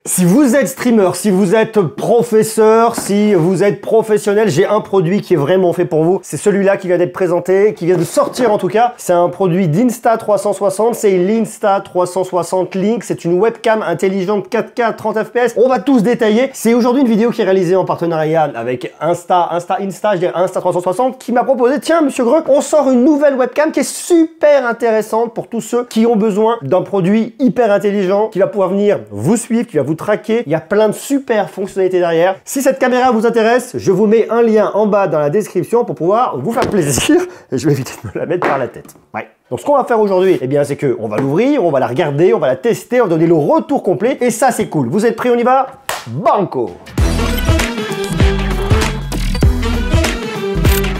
Si vous êtes streamer, si vous êtes professeur, si vous êtes professionnel, j'ai un produit qui est vraiment fait pour vous. C'est celui-là qui vient d'être présenté, qui vient de sortir en tout cas. C'est un produit d'Insta360, c'est l'Insta360 Link. C'est une webcam intelligente 4K 30 fps. On va tous détailler. C'est aujourd'hui une vidéo qui est réalisée en partenariat avec je dirais Insta360, qui m'a proposé, tiens monsieur Greux, on sort une nouvelle webcam qui est super intéressante pour tous ceux qui ont besoin d'un produit hyper intelligent, qui va pouvoir venir vous suivre, qui va vous traquer. Il y a plein de super fonctionnalités derrière. Si cette caméra vous intéresse, je vous mets un lien en bas dans la description pour pouvoir vous faire plaisir. Et je vais éviter de me la mettre par la tête. Ouais. Donc ce qu'on va faire aujourd'hui, eh bien c'est que on va l'ouvrir, on va la regarder, on va la tester, on va donner le retour complet. Et ça c'est cool. Vous êtes prêts, on y va? Banco!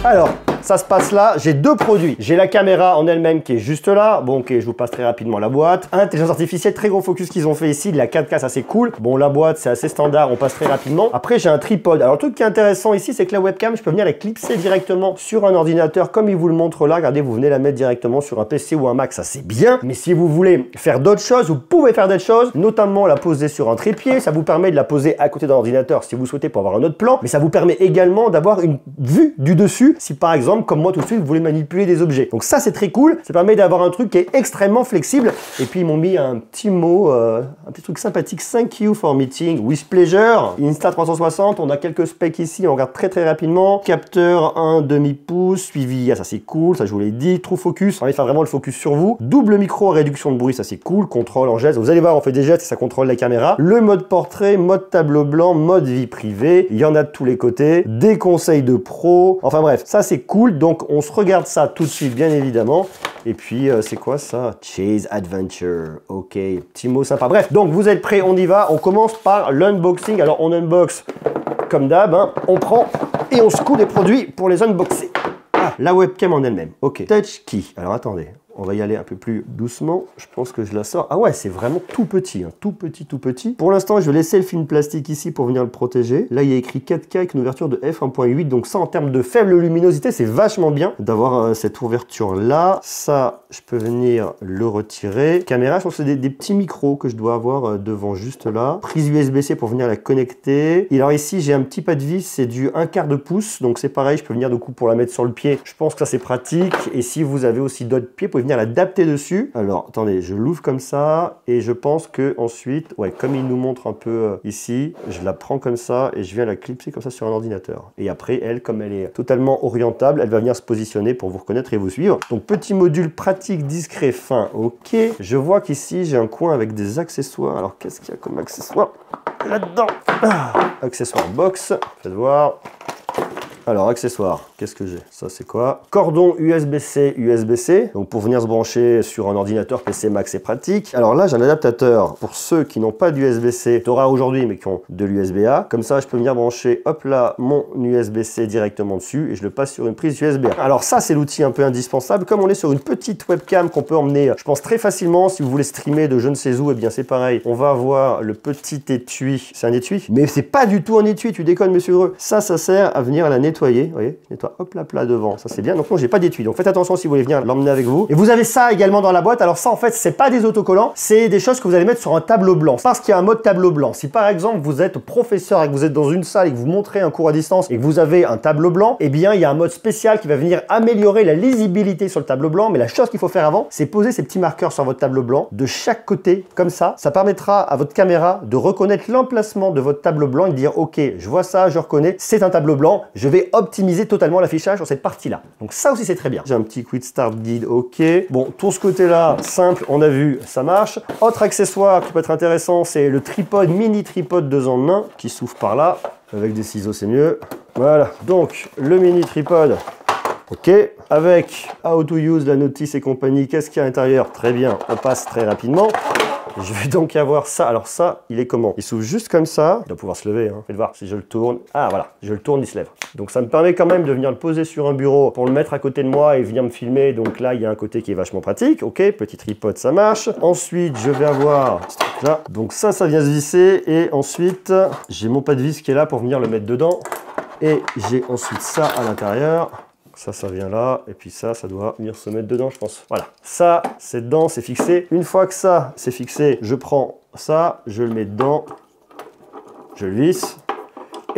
Alors, ça se passe là, j'ai deux produits. J'ai la caméra en elle-même qui est juste là. Bon, ok, je vous passe très rapidement la boîte. Intelligence artificielle, très gros focus qu'ils ont fait ici, de la 4K, ça c'est cool. Bon, la boîte, c'est assez standard, on passe très rapidement. Après, j'ai un tripode. Alors, le truc qui est intéressant ici, c'est que la webcam, je peux venir la clipser directement sur un ordinateur, comme il vous le montre là. Regardez, vous venez la mettre directement sur un PC ou un Mac, ça c'est bien. Mais si vous voulez faire d'autres choses, vous pouvez faire d'autres choses, notamment la poser sur un trépied. Ça vous permet de la poser à côté d'un ordinateur si vous souhaitez pour avoir un autre plan. Mais ça vous permet également d'avoir une vue du dessus, si par exemple, comme moi tout de suite, vous voulez manipuler des objets. Donc ça, c'est très cool. Ça permet d'avoir un truc qui est extrêmement flexible. Et puis, ils m'ont mis un petit mot, un petit truc sympathique. Thank you for meeting with pleasure. Insta360, on a quelques specs ici. On regarde très très rapidement. Capteur 1,5 pouce, suivi. Ah, ça c'est cool. Ça, je vous l'ai dit. True focus. On va faire vraiment le focus sur vous. Double micro, réduction de bruit. Ça, c'est cool. Contrôle en geste. Vous allez voir, on fait des gestes et ça contrôle la caméra. Le mode portrait, mode tableau blanc, mode vie privée. Il y en a de tous les côtés. Des conseils de pro. Enfin bref, ça c'est cool. Donc, on se regarde ça tout de suite, bien évidemment. Et puis, c'est quoi ça? Chase Adventure. Ok, petit mot sympa. Bref, donc vous êtes prêts, on y va. On commence par l'unboxing. Alors, on unbox comme d'hab. Hein. On prend et on secoue les produits pour les unboxer. Ah, la webcam en elle-même. Ok, Touch Key. Alors, attendez. On va y aller un peu plus doucement. Je pense que je la sors. Ah ouais, c'est vraiment tout petit, hein. Tout petit, tout petit. Pour l'instant, je vais laisser le film plastique ici pour venir le protéger. Là, il y a écrit 4K avec une ouverture de f1.8. Donc ça, en termes de faible luminosité, c'est vachement bien d'avoir cette ouverture-là. Ça, je peux venir le retirer. Caméra, je pense que c'est des petits micros que je dois avoir devant juste là. Prise USB-C pour venir la connecter. Et alors ici, j'ai un petit pas de vis. C'est du 1/4 de pouce. Donc c'est pareil, je peux venir du coup pour la mettre sur le pied. Je pense que ça, c'est pratique. Et si vous avez aussi d'autres pieds, vous pouvez venir l'adapter dessus. Alors, attendez, je l'ouvre comme ça et je pense que ensuite, ouais, comme il nous montre un peu ici, je la prends comme ça et je viens la clipser comme ça sur un ordinateur. Et après, elle, comme elle est totalement orientable, elle va venir se positionner pour vous reconnaître et vous suivre. Donc, petit module pratique, discret, fin, ok. Je vois qu'ici, j'ai un coin avec des accessoires. Alors, qu'est-ce qu'il y a comme accessoire là-dedans? Accessoire box, faites voir. Alors, accessoires, qu'est-ce que j'ai? Ça, c'est quoi? Cordon USB-C, USB-C. Donc, pour venir se brancher sur un ordinateur PC Mac, c'est pratique. Alors là, j'ai un adaptateur pour ceux qui n'ont pas d'USB-C. T'auras aujourd'hui, mais qui ont de l'USB-A. Comme ça, je peux venir brancher, hop là, mon USB-C directement dessus et je le passe sur une prise USB-A. Alors ça, c'est l'outil un peu indispensable. Comme on est sur une petite webcam qu'on peut emmener, je pense, très facilement. Si vous voulez streamer de je ne sais où, eh bien, c'est pareil. On va avoir le petit étui. C'est un étui? Mais c'est pas du tout un étui, tu déconnes, monsieur Heureux. Ça sert à venir la nettoyer. Vous voyez, je nettoie, hop là, plat devant, ça c'est bien. Donc non, j'ai pas d'étui, donc faites attention si vous voulez venir l'emmener avec vous. Et vous avez ça également dans la boîte. Alors ça, en fait, c'est pas des autocollants, c'est des choses que vous allez mettre sur un tableau blanc, parce qu'il y a un mode tableau blanc. Si par exemple vous êtes professeur et que vous êtes dans une salle et que vous montrez un cours à distance et que vous avez un tableau blanc, eh bien il y a un mode spécial qui va venir améliorer la lisibilité sur le tableau blanc. Mais la chose qu'il faut faire avant, c'est poser ces petits marqueurs sur votre tableau blanc de chaque côté, comme ça. Ça permettra à votre caméra de reconnaître l'emplacement de votre tableau blanc et de dire ok, je vois ça, je reconnais, c'est un tableau blanc, je vais optimiser totalement l'affichage sur cette partie-là. Donc ça aussi, c'est très bien. J'ai un petit quick start guide, ok. Bon, tout ce côté-là, simple, on a vu, ça marche. Autre accessoire qui peut être intéressant, c'est le tripode, mini tripode 2 en 1 qui s'ouvre par là. Avec des ciseaux, c'est mieux. Voilà, donc le mini tripode. Ok, avec How to use, la notice et compagnie, qu'est-ce qu'il y a à l'intérieur? Très bien, on passe très rapidement. Je vais donc avoir ça. Alors ça, il est comment? Il s'ouvre juste comme ça. Il doit pouvoir se lever, hein. Faites voir si je le tourne. Ah voilà, je le tourne, il se lève. Donc ça me permet quand même de venir le poser sur un bureau pour le mettre à côté de moi et venir me filmer. Donc là, il y a un côté qui est vachement pratique. Ok, petit tripode, ça marche. Ensuite, je vais avoir ce truc-là. Donc ça vient se visser. Et ensuite, j'ai mon pas de vis qui est là pour venir le mettre dedans. Et j'ai ensuite ça à l'intérieur. Ça vient là, et puis ça doit venir se mettre dedans, je pense. Voilà, ça, c'est dedans, c'est fixé. Une fois que ça, c'est fixé, je prends ça, je le mets dedans, je le visse.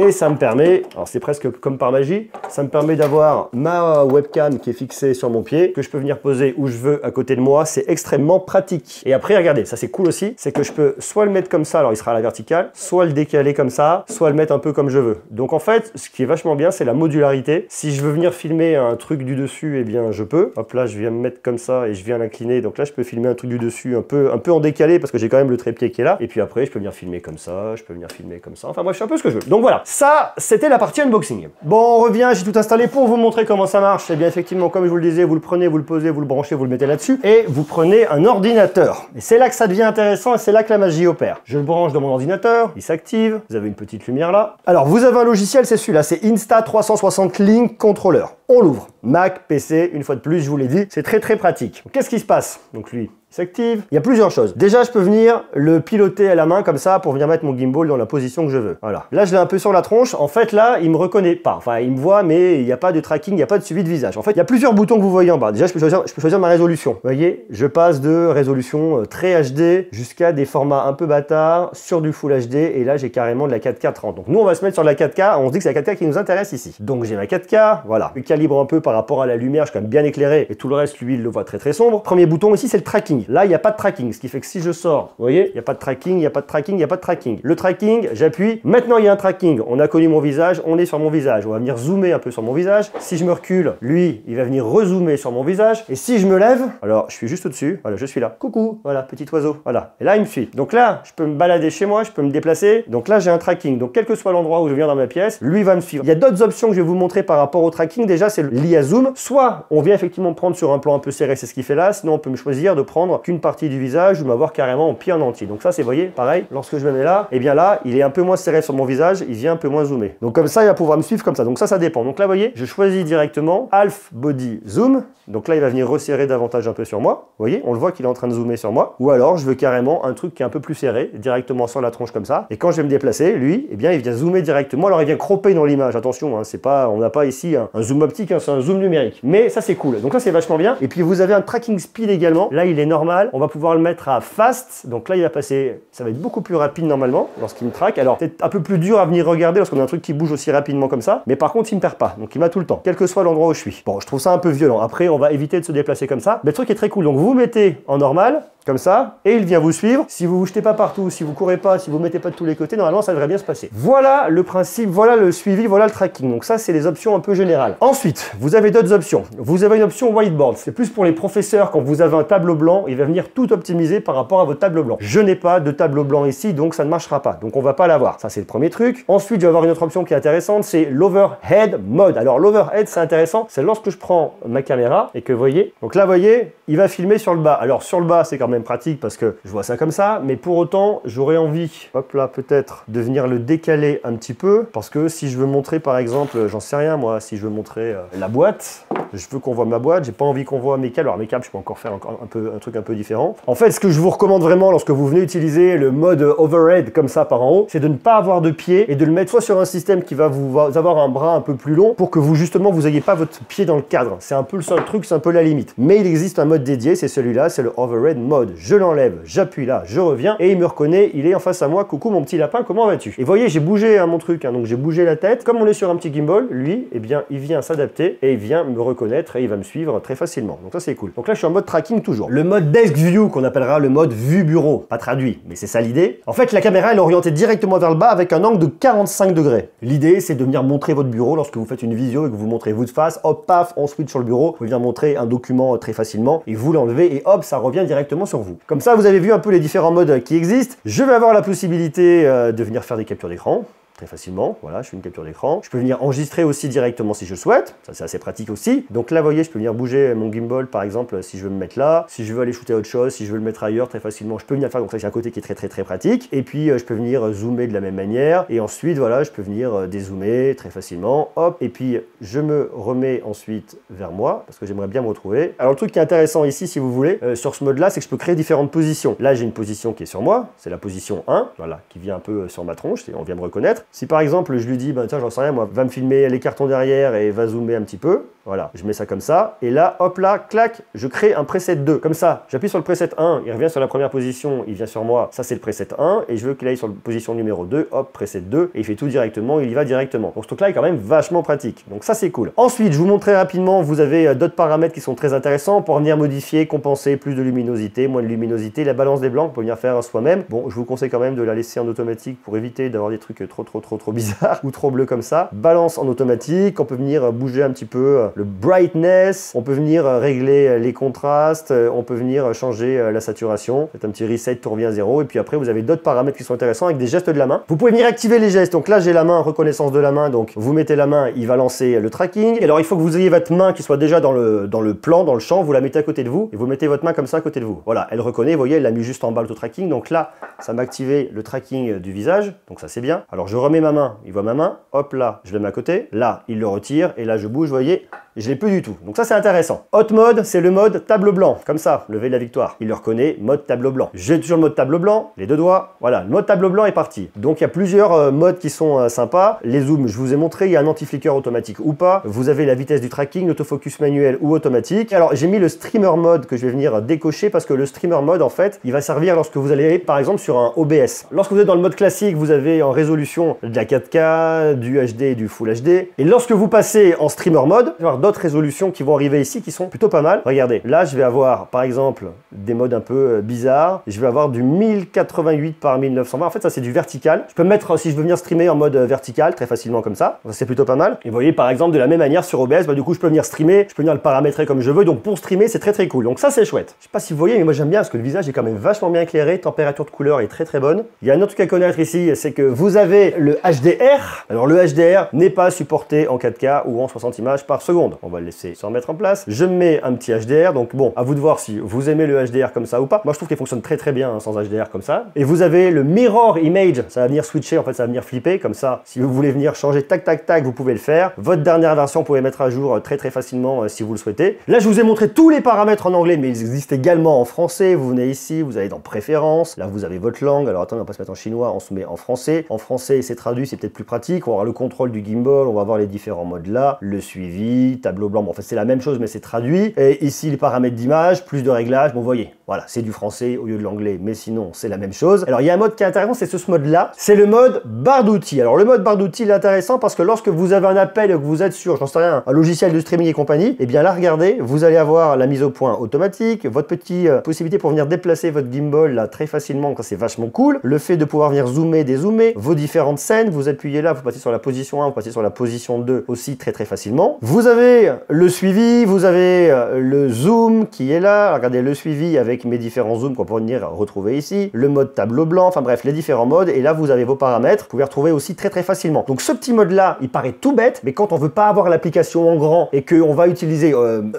Et ça me permet, alors c'est presque comme par magie, ça me permet d'avoir ma webcam qui est fixée sur mon pied, que je peux venir poser où je veux à côté de moi. C'est extrêmement pratique. Et après, regardez, ça c'est cool aussi, c'est que je peux soit le mettre comme ça, alors il sera à la verticale, soit le décaler comme ça, soit le mettre un peu comme je veux. Donc en fait, ce qui est vachement bien, c'est la modularité. Si je veux venir filmer un truc du dessus, eh bien je peux. Hop là, je viens me mettre comme ça et je viens l'incliner. Donc là, je peux filmer un truc du dessus un peu en décalé parce que j'ai quand même le trépied qui est là. Et puis après, je peux venir filmer comme ça, je peux venir filmer comme ça. Enfin moi, je fais un peu ce que je veux. Donc voilà. Ça, c'était la partie unboxing. Bon, on revient, j'ai tout installé pour vous montrer comment ça marche. Et bien effectivement, comme je vous le disais, vous le prenez, vous le posez, vous le branchez, vous le mettez là-dessus et vous prenez un ordinateur. Et c'est là que ça devient intéressant et c'est là que la magie opère. Je le branche dans mon ordinateur, il s'active, vous avez une petite lumière là. Alors, vous avez un logiciel, c'est celui-là, c'est Insta360 Link Controller. On l'ouvre. Mac, PC, une fois de plus, je vous l'ai dit, c'est très pratique. Qu'est-ce qui se passe? Donc lui, il s'active. Il y a plusieurs choses. Déjà, je peux venir le piloter à la main comme ça pour venir mettre mon gimbal dans la position que je veux. Voilà. Là, je l'ai un peu sur la tronche. En fait, là, il me reconnaît pas. Enfin, il me voit, mais il n'y a pas de tracking, il n'y a pas de suivi de visage. En fait, il y a plusieurs boutons que vous voyez en bas. Déjà, je peux choisir ma résolution. Vous voyez, je passe de résolution très HD jusqu'à des formats un peu bâtards sur du Full HD. Et là, j'ai carrément de la 4K 30. Donc, nous, on va se mettre sur la 4K. On se dit que c'est la 4K qui nous intéresse ici. Donc, j'ai ma 4K. Voilà. Je calibre un peu par rapport à la lumière. Je suis quand même bien éclairé. Et tout le reste, lui, il le voit très sombre. Premier bouton ici, c'est le tracking. Là, il n'y a pas de tracking. Ce qui fait que si je sors, vous voyez, il n'y a pas de tracking, il n'y a pas de tracking, il n'y a pas de tracking. Le tracking, j'appuie. Maintenant, il y a un tracking. On a connu mon visage, on est sur mon visage. On va venir zoomer un peu sur mon visage. Si je me recule, lui, il va venir rezoomer sur mon visage. Et si je me lève, alors je suis juste au-dessus. Voilà, je suis là. Coucou, voilà, petit oiseau. Voilà. Et là, il me suit. Donc là, je peux me balader chez moi, je peux me déplacer. Donc là, j'ai un tracking. Donc quel que soit l'endroit où je viens dans ma pièce, lui va me suivre. Il y a d'autres options que je vais vous montrer par rapport au tracking. Déjà, c'est l'IA Zoom. Soit on vient effectivement prendre sur un plan un peu serré, c'est ce qu'il fait là. Sinon, on peut me choisir de prendre qu'une partie du visage ou m'avoir carrément en pied en entier. Donc ça, c'est, vous voyez, pareil, lorsque je me mets là, et bien là, il est un peu moins serré sur mon visage, il vient un peu moins zoomer. Donc comme ça, il va pouvoir me suivre comme ça. Donc ça dépend. Donc là, vous voyez, je choisis directement Half Body Zoom. Donc là, il va venir resserrer davantage un peu sur moi. Vous voyez, on le voit qu'il est en train de zoomer sur moi. Ou alors, je veux carrément un truc qui est un peu plus serré, directement sur la tronche comme ça. Et quand je vais me déplacer, lui, eh bien, il vient zoomer directement. Alors, il vient cropper dans l'image. Attention, hein, c'est pas, on n'a pas ici un zoom optique, hein, c'est un zoom numérique. Mais ça, c'est cool. Donc là, c'est vachement bien. Et puis, vous avez un tracking speed également. Là, il est normal. On va pouvoir le mettre à fast. Donc là, il va passer, ça va être beaucoup plus rapide normalement lorsqu'il me traque. Alors, peut-être un peu plus dur à venir regarder lorsqu'on a un truc qui bouge aussi rapidement comme ça. Mais par contre, il me perd pas. Donc, il m'a tout le temps, quel que soit l'endroit où je suis. Bon, je trouve ça un peu violent. Après, on va éviter de se déplacer comme ça. Mais le truc est très cool. Donc, vous vous mettez en normal, comme ça, et il vient vous suivre. Si vous ne vous jetez pas partout, si vous courez pas, si vous ne mettez pas de tous les côtés, normalement, ça devrait bien se passer. Voilà le principe, voilà le suivi, voilà le tracking. Donc ça, c'est les options un peu générales. Ensuite, vous avez d'autres options. Vous avez une option whiteboard. C'est plus pour les professeurs quand vous avez un tableau blanc, il va venir tout optimiser par rapport à votre tableau blanc. Je n'ai pas de tableau blanc ici, donc ça ne marchera pas. Donc on va pas l'avoir. Ça, c'est le premier truc. Ensuite, je vais avoir une autre option qui est intéressante, c'est l'overhead mode. Alors l'overhead, c'est intéressant. C'est lorsque je prends ma caméra et que vous voyez, donc là, vous voyez, il va filmer sur le bas. Alors sur le bas, c'est quand même pratique parce que je vois ça comme ça, mais pour autant, j'aurais envie, hop là, peut-être, de venir le décaler un petit peu, parce que si je veux montrer, par exemple, j'en sais rien, moi, si je veux montrer la boîte, je veux qu'on voit ma boîte, j'ai pas envie qu'on voit mes câbles. Alors mes câbles, je peux encore faire un truc un peu différent. En fait, ce que je vous recommande vraiment lorsque vous venez utiliser le mode overhead comme ça par en haut, c'est de ne pas avoir de pied et de le mettre soit sur un système qui va vous avoir un bras un peu plus long pour que vous, justement, vous ayez pas votre pied dans le cadre. C'est un peu le seul truc, c'est un peu la limite. Mais il existe un mode dédié, c'est celui-là, c'est le overhead mode. Je l'enlève, j'appuie là, je reviens et il me reconnaît, il est en face à moi. Coucou mon petit lapin, comment vas-tu? Et vous voyez, j'ai bougé mon truc, donc j'ai bougé la tête. Comme on est sur un petit gimbal, lui, eh bien, il vient s'adapter et il vient me reconnaître et il va me suivre très facilement. Donc ça, c'est cool. Donc là, je suis en mode tracking toujours. Le mode desk view qu'on appellera le mode vue bureau, pas traduit, mais c'est ça l'idée. En fait, la caméra, elle est orientée directement vers le bas avec un angle de 45 degrés. L'idée, c'est de venir montrer votre bureau lorsque vous faites une visio et que vous montrez vous de face. Hop, paf, on switch sur le bureau. Vous pouvez venir montrer un document très facilement et vous l'enlevez et hop, ça revient directement sur vous. Comme ça, vous avez vu un peu les différents modes qui existent. Je vais avoir la possibilité de venir faire des captures d'écran. Très facilement, voilà, je fais une capture d'écran. Je peux venir enregistrer aussi directement si je souhaite, ça c'est assez pratique aussi. Donc là, vous voyez, je peux venir bouger mon gimbal par exemple si je veux me mettre là, si je veux aller shooter autre chose, si je veux le mettre ailleurs très facilement, je peux venir faire, donc ça c'est un côté qui est très pratique. Et puis je peux venir zoomer de la même manière et ensuite voilà, je peux venir dézoomer très facilement, hop, et puis je me remets ensuite vers moi parce que j'aimerais bien me retrouver. Alors le truc qui est intéressant ici, si vous voulez, sur ce mode là, c'est que je peux créer différentes positions. Là j'ai une position qui est sur moi, c'est la position 1, voilà, qui vient un peu sur ma tronche, et on vient me reconnaître. Si par exemple je lui dis, bah, tiens j'en sais rien moi, va me filmer les cartons derrière et va zoomer un petit peu, voilà, je mets ça comme ça, et là, hop là, clac, je crée un preset 2, comme ça, j'appuie sur le preset 1, il revient sur la première position, il vient sur moi, ça c'est le preset 1, et je veux qu'il aille sur la position numéro 2, hop, preset 2, et il fait tout directement, il y va directement. Donc ce truc là est quand même vachement pratique, donc ça c'est cool. Ensuite, je vous montre très rapidement, vous avez d'autres paramètres qui sont très intéressants pour venir modifier, compenser plus de luminosité, moins de luminosité, la balance des blancs, on peut venir faire soi-même. Bon, je vous conseille quand même de la laisser en automatique pour éviter d'avoir des trucs trop bizarres ou trop bleus comme ça. Balance en automatique, on peut venir bouger un petit peu le brightness, on peut venir régler les contrastes, on peut venir changer la saturation, faites un petit reset, tout revient à 0, et puis après vous avez d'autres paramètres qui sont intéressants avec des gestes de la main. Vous pouvez venir activer les gestes, donc là j'ai la main, reconnaissance de la main, donc vous mettez la main, il va lancer le tracking. Et alors il faut que vous ayez votre main qui soit déjà dans le plan, dans le champ, vous la mettez à côté de vous, et vous mettez votre main comme ça à côté de vous. Voilà, elle reconnaît, vous voyez, elle l'a mis juste en bas l'auto-tracking, donc là, ça m'a activé le tracking du visage, donc ça c'est bien. Alors je remets ma main, il voit ma main, hop là, je le mets à côté, là, il le retire, et là je bouge, vous voyez, et je l'ai plus du tout. Donc ça c'est intéressant. Hot mode, c'est le mode tableau blanc, comme ça, lever la victoire. Il le reconnaît, mode tableau blanc. J'ai toujours le mode tableau blanc, les deux doigts, voilà, le mode tableau blanc est parti. Donc il y a plusieurs modes qui sont sympas. Les zooms, je vous ai montré, il y a un anti-flicker automatique ou pas. Vous avez la vitesse du tracking, l'autofocus manuel ou automatique. Alors j'ai mis le streamer mode que je vais venir décocher parce que le streamer mode, en fait, il va servir lorsque vous allez, par exemple, sur un OBS. Lorsque vous êtes dans le mode classique, vous avez en résolution de la 4K, du HD et du Full HD. Et lorsque vous passez en streamer mode, vous allez avoir d'autres résolutions qui vont arriver ici qui sont plutôt pas mal. Regardez, là je vais avoir par exemple des modes un peu bizarres. Je vais avoir du 1088 par 1920. En fait, ça c'est du vertical. Je peux mettre, si je veux venir streamer en mode vertical, très facilement comme ça. C'est plutôt pas mal. Et vous voyez par exemple de la même manière sur OBS, bah, du coup je peux venir streamer, je peux venir le paramétrer comme je veux. Donc pour streamer, c'est très cool. Donc ça c'est chouette. Je sais pas si vous voyez, mais moi j'aime bien parce que le visage est quand même vachement bien éclairé. Température de couleur est très bonne. Il y a un autre truc à connaître ici, c'est que vous avez le HDR. Alors le HDR n'est pas supporté en 4K ou en 60 images par seconde. On va le laisser se remettre en place. Je mets un petit HDR, donc bon, à vous de voir si vous aimez le HDR comme ça ou pas. Moi je trouve qu'il fonctionne très bien hein, sans HDR comme ça. Et vous avez le mirror image, ça va venir switcher, en fait ça va venir flipper comme ça. Si vous voulez venir changer tac, vous pouvez le faire. Votre dernière version, vous pouvez mettre à jour très facilement si vous le souhaitez. Là je vous ai montré tous les paramètres en anglais, mais ils existent également en français. Vous venez ici, vous allez dans préférences, là vous avez votre langue. Alors attendez, on va pas se mettre en chinois, on se met en français. En français c'est traduit, c'est peut-être plus pratique. On va avoir le contrôle du gimbal, on va voir les différents modes là, le suivi, tableau blanc, bon, en fait c'est la même chose mais c'est traduit. Et ici les paramètres d'image, plus de réglages, bon vous voyez, voilà, c'est du français au lieu de l'anglais, mais sinon c'est la même chose. Alors il y a un mode qui est intéressant, c'est ce mode là, c'est le mode barre d'outils. Alors le mode barre d'outils il est intéressant parce que lorsque vous avez un appel et que vous êtes sur, j'en sais rien, un logiciel de streaming et compagnie, et bien là regardez, vous allez avoir la mise au point automatique, votre petite possibilité pour venir déplacer votre gimbal là très facilement, ça c'est vachement cool. Le fait de pouvoir venir zoomer, dézoomer, vos différentes scènes, vous appuyez là, vous passez sur la position 1, vous passez sur la position 2 aussi très facilement. Vous avez le suivi, vous avez le zoom qui est là, regardez le suivi avec mes différents zooms qu'on peut venir retrouver ici, le mode tableau blanc, enfin bref, les différents modes, et là vous avez vos paramètres, vous pouvez retrouver aussi très facilement. Donc ce petit mode là, il paraît tout bête, mais quand on veut pas avoir l'application en grand et qu'on va utiliser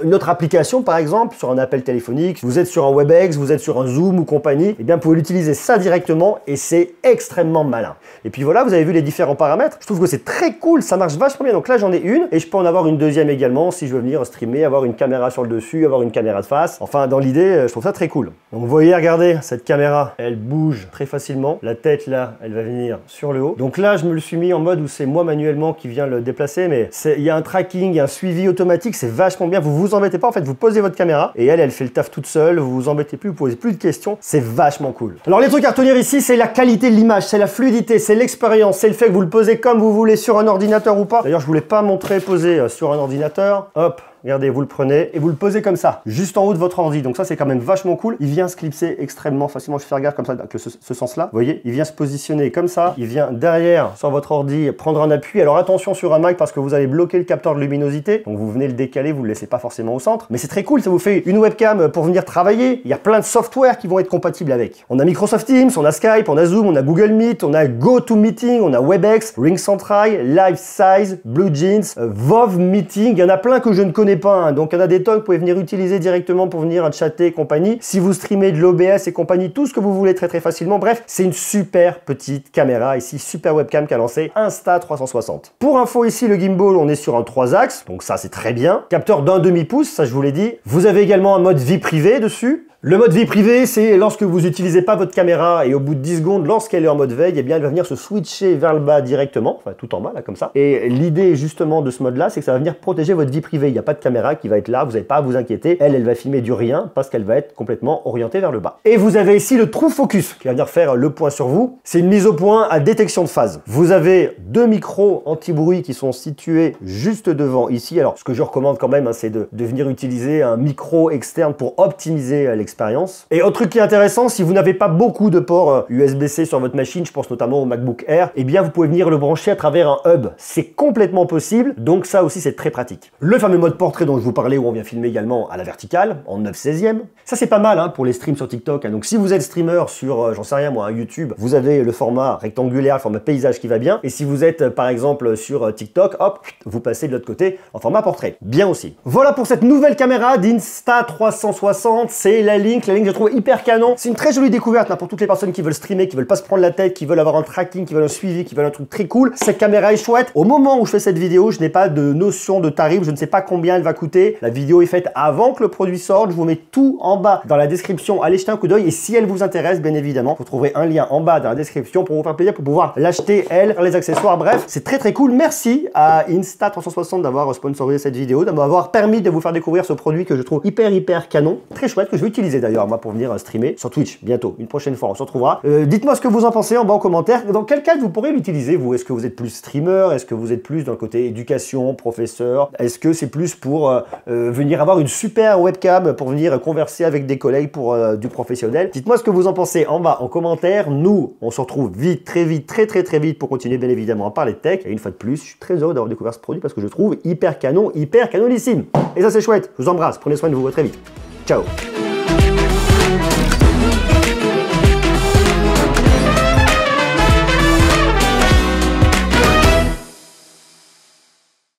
une autre application par exemple, sur un appel téléphonique, vous êtes sur un WebEx, vous êtes sur un Zoom ou compagnie, et bien vous pouvez l'utiliser ça directement et c'est extrêmement malin. Et puis voilà, vous avez vu les différents paramètres, je trouve que c'est très cool, ça marche vachement bien. Donc là j'en ai une et je peux en avoir une deuxième également si je veux venir streamer, avoir une caméra sur le dessus, avoir une caméra de face. Enfin dans l'idée, je trouve ça très cool. Donc vous voyez, regardez, cette caméra, elle bouge très facilement. La tête là, elle va venir sur le haut. Donc là je me le suis mis en mode où c'est moi manuellement qui viens le déplacer, mais il y a un tracking, il y a un suivi automatique, c'est vachement bien. Vous vous embêtez pas, en fait vous posez votre caméra et elle fait le taf toute seule, vous vous embêtez plus, vous posez plus de questions, c'est vachement cool. Alors les trucs à retenir ici, c'est la qualité de l'image, c'est la fluidité, c'est l'expérience, c'est le fait que vous le posez comme vous voulez sur un ordinateur ou pas. D'ailleurs je voulais pas montrer poser sur un ordinateur, hop. Regardez, vous le prenez et vous le posez comme ça, juste en haut de votre ordi. Donc ça, c'est quand même vachement cool. Il vient se clipser extrêmement facilement. Je fais regarde comme ça, avec ce sens-là. Vous voyez, il vient se positionner comme ça. Il vient derrière, sur votre ordi, prendre un appui. Alors attention sur un Mac parce que vous allez bloquer le capteur de luminosité. Donc vous venez le décaler, vous le laissez pas forcément au centre. Mais c'est très cool, ça vous fait une webcam pour venir travailler. Il y a plein de softwares qui vont être compatibles avec. On a Microsoft Teams, on a Skype, on a Zoom, on a Google Meet, on a GoToMeeting, on a WebEx, RingCentral, LiveSize, BlueJeans, VoV Meeting. Il y en a plein que je ne connais pas, hein. Donc il y en a des tonnes que vous pouvez venir utiliser directement pour venir chatter et compagnie. Si vous streamez de l'OBS et compagnie, tout ce que vous voulez très facilement. Bref, c'est une super petite caméra ici, super webcam qu'a lancé Insta360. Pour info ici, le gimbal, on est sur un 3 axes, donc ça c'est très bien. Capteur d'1/2 pouce, ça je vous l'ai dit. Vous avez également un mode vie privée dessus. Le mode vie privée, c'est lorsque vous n'utilisez pas votre caméra et au bout de 10 secondes, lorsqu'elle est en mode veille, eh bien elle va venir se switcher vers le bas directement, enfin tout en bas là comme ça. Et l'idée justement de ce mode-là, c'est que ça va venir protéger votre vie privée. Il n'y a pas de caméra qui va être là, vous n'avez pas à vous inquiéter. Elle va filmer du rien parce qu'elle va être complètement orientée vers le bas. Et vous avez ici le True Focus qui va venir faire le point sur vous. C'est une mise au point à détection de phase. Vous avez 2 micros anti-bruit qui sont situés juste devant ici. Alors ce que je recommande quand même, hein, c'est de venir utiliser un micro externe pour optimiser l'expérience. Et autre truc qui est intéressant, si vous n'avez pas beaucoup de ports USB-C sur votre machine, je pense notamment au MacBook Air, eh bien vous pouvez venir le brancher à travers un hub. C'est complètement possible, donc ça aussi c'est très pratique. Le fameux mode portrait dont je vous parlais, où on vient filmer également à la verticale, en 9/16e. Ça c'est pas mal hein, pour les streams sur TikTok. Hein. Donc si vous êtes streamer sur, j'en sais rien moi, un YouTube, vous avez le format rectangulaire, le format paysage qui va bien. Et si vous êtes par exemple sur TikTok, hop, vous passez de l'autre côté en format portrait. Bien aussi. Voilà pour cette nouvelle caméra d'Insta360, c'est la ligne je trouve hyper canon. C'est une très jolie découverte là, pour toutes les personnes qui veulent streamer, qui veulent pas se prendre la tête, qui veulent avoir un tracking, qui veulent un suivi, qui veulent un truc très cool. Cette caméra est chouette. Au moment où je fais cette vidéo, je n'ai pas de notion de tarif, je ne sais pas combien elle va coûter. La vidéo est faite avant que le produit sorte. Je vous mets tout en bas dans la description. Allez jeter un coup d'œil et si elle vous intéresse, bien évidemment, vous trouverez un lien en bas dans la description pour vous faire plaisir, pour pouvoir l'acheter, elle, les accessoires. Bref, c'est très très cool. Merci à Insta360 d'avoir sponsorisé cette vidéo, d'avoir permis de vous faire découvrir ce produit que je trouve hyper canon. Très chouette, que je vais utiliser d'ailleurs moi pour venir streamer sur Twitch bientôt, une prochaine fois, on se retrouvera. Dites-moi ce que vous en pensez en bas en commentaire. Dans quel cas vous pourrez l'utiliser vous? Est-ce que vous êtes plus streamer? Est-ce que vous êtes plus dans le côté éducation, professeur? Est-ce que c'est plus pour venir avoir une super webcam pour venir converser avec des collègues pour du professionnel? Dites-moi ce que vous en pensez en bas en commentaire. Nous, on se retrouve vite, très vite, très vite pour continuer bien évidemment à parler de tech. Et une fois de plus, je suis très heureux d'avoir découvert ce produit parce que je le trouve hyper canon, hyper canonissime. Et ça c'est chouette. Je vous embrasse, prenez soin de vous, à très vite. Ciao.